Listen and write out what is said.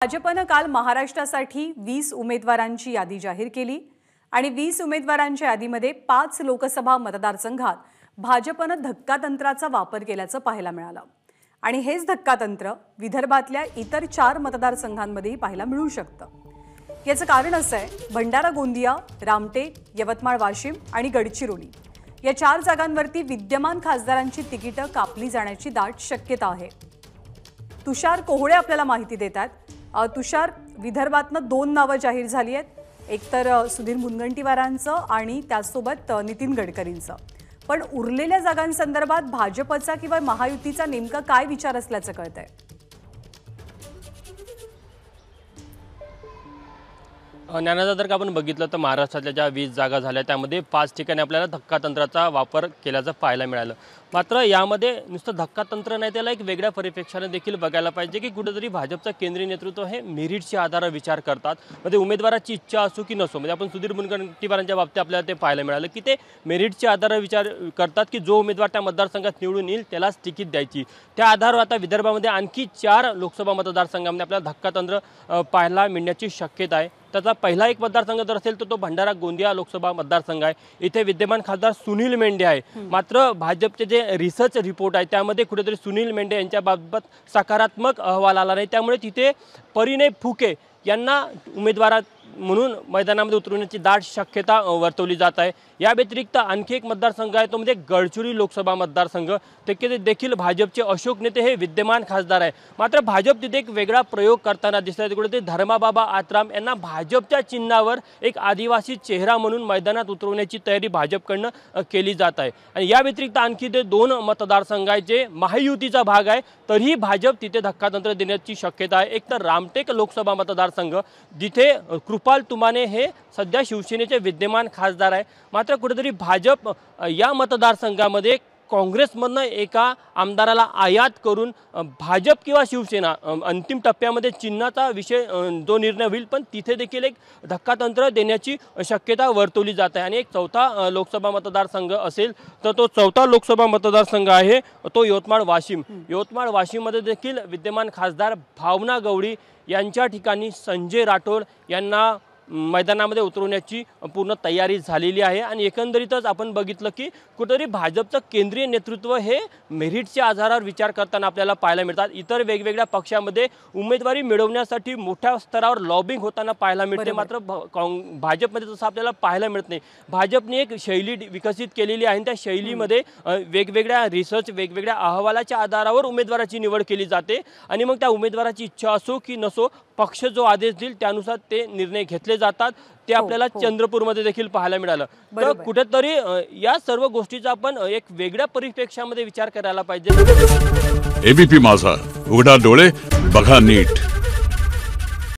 भाजपनं काल महाराष्ट्रासाठी 20 उमेदवारांची यादी जाहीर केली आणि 20 उमेदवारांच्या यादीमध्ये 5 लोकसभा मतदारसंघात भाजपनं धक्कातंत्राचा वापर केल्याचं पाहायला मिळालं आणि हेच धक्कातंत्र विदर्भातल्या इतर 4 मतदारसंघांमध्येही पाहायला मिळू शकतं। याचं कारण असं आहे, भंडारा गोंदिया, रामटेक, यवतमाळ वाशिम आणि गडचिरोली या 4 जागांवरती विद्यमान खासदारांची तिकीटं कापली जाण्याची दाट शक्यता आहे। तुषार कोहळे आपल्याला माहिती देतात। तुषार, विदर्भातनं 2 नावं जाहीर झाली आहेत, एक तर सुधीर मुनगंटीवारांचं आणि त्यासोबत नितीन गडकरींचं। पण उरलेल्या जागांसंदर्भात भाजपचा किंवा महायुतीचा नेमका काय विचार असल्याचं कळतंय? ज्ञानाचा जर का आपण बघितलं तर महाराष्ट्रातल्या ज्या 20 जागा झाल्या त्यामध्ये 5 ठिकाणी आपल्याला धक्कातंत्राचा वापर केल्याचं पाहायला मिळालं। मात्र यामध्ये नुसतं धक्कातंत्र नाही, त्याला एक वेगळ्या परिप्रेक्षाने देखील बघायला पाहिजे की कुठेतरी भाजपचं केंद्रीय नेतृत्व हे मेरिटच्या आधारावर विचार करतात। म्हणजे उमेदवाराची इच्छा असो की नसो, म्हणजे आपण सुधीर मुनगंटीवारांच्या बाबतीत आपल्याला ते पाहायला मिळालं की ते मेरिटच्या आधारावर विचार करतात की जो उमेदवार त्या मतदारसंघात निवडून येईल त्यालाच तिकीट द्यायची। त्या आधारावर आता विदर्भामध्ये आणखी 4 लोकसभा मतदारसंघामध्ये आपल्याला धक्कातंत्र पाहायला मिळण्याची शक्यता आहे। त्याचा पहिला एक मतदारसंघ जर असेल तर तो भंडारा गोंदिया लोकसभा मतदारसंघ आहे। इथे विद्यमान खासदार सुनील मेंढे आहे। मात्र भाजपचे जे रिसर्च रिपोर्ट आहे त्यामध्ये कुठेतरी सुनील मेंढे यांच्याबाबत सकारात्मक अहवाल आला नाही, त्यामुळे तिथे परिणय फुके यांना उमेदवार म्हणून मैदानामध्ये उतरवण्याची दाट शक्यता वर्तवली जात आहे। या व्यतिरिक्त आणखी एक मतदारसंघ आहे तो म्हणजे गडचिरोली लोकसभा मतदारसंघ। तिथे देखील भाजपचे अशोक नेते हे विद्यमान खासदार आहे। मात्र भाजप तिथे एक वेगळा प्रयोग करताना दिसत आहे। कुठे ते धर्माबाबा आत्राम यांना भाजपच्या चिन्हावर एक आदिवासी चेहरा म्हणून मैदानात उतरवण्याची तयारी भाजपकडनं केली जात आहे। आणि या व्यतिरिक्त आणखी ते 2 मतदारसंघ आहेत जे महायुतीचा भाग आहे, तरीही भाजप तिथे धक्कातंत्र देण्याची शक्यता आहे। एक तर रामटेक लोकसभा मतदारसंघ जिथे कृपाल तुमाने हे सध्या शिवसेनेचे विद्यमान खासदार आहे। मात्र कुठेतरी भाजप या मतदारसंघामध्ये काँग्रेसमधनं एका आमदाराला आयात करून भाजप किंवा शिवसेना अंतिम टप्प्यामध्ये चिन्हाचा विषय जो निर्णय होईल, पण तिथे देखील एक धक्कातंत्र देण्याची शक्यता वर्तवली जात आहे। आणि एक 4था लोकसभा मतदारसंघ असेल तर तो 4था लोकसभा मतदारसंघ आहे तो यवतमाळ वाशिम। यवतमाळ वाशिममध्ये देखील विद्यमान खासदार भावना गवळी यांच्या ठिकाणी संजय राठोड यांना मैदानामध्ये उतरवण्याची पूर्ण तयारी झालेली आहे। आणि एकंदरीतच आपण बघितलं की कुठेतरी भाजपचं केंद्रीय नेतृत्व हे मेरिटच्या आधारावर विचार करताना आपल्याला पाहायला मिळतात। इतर वेगवेगळ्या पक्षामध्ये उमेदवारी मिळवण्यासाठी मोठ्या स्तरावर लॉबिंग होताना पाहायला मिळते, मात्र भाजपमध्ये तसं आपल्याला पाहायला मिळत नाही। भाजपने एक शैली विकसित केलेली आहे, त्या शैलीमध्ये वेगवेगळ्या रिसर्च वेगवेगळ्या अहवालाच्या आधारावर उमेदवाराची निवड केली जाते आणि मग त्या उमेदवाराची इच्छा असो की नसो पक्ष जो आदेश देईल त्यानुसार ते निर्णय घेतले जातात। ते आपल्याला चंद्रपूरमध्ये देखील पाहायला मिळालं। तर कुठेतरी या सर्व गोष्टीचा आपण एक वेगळ्या परिप्रेक्षामध्ये विचार करायला पाहिजे। एबीपी माझा, उघडा डोळे बघा नीट।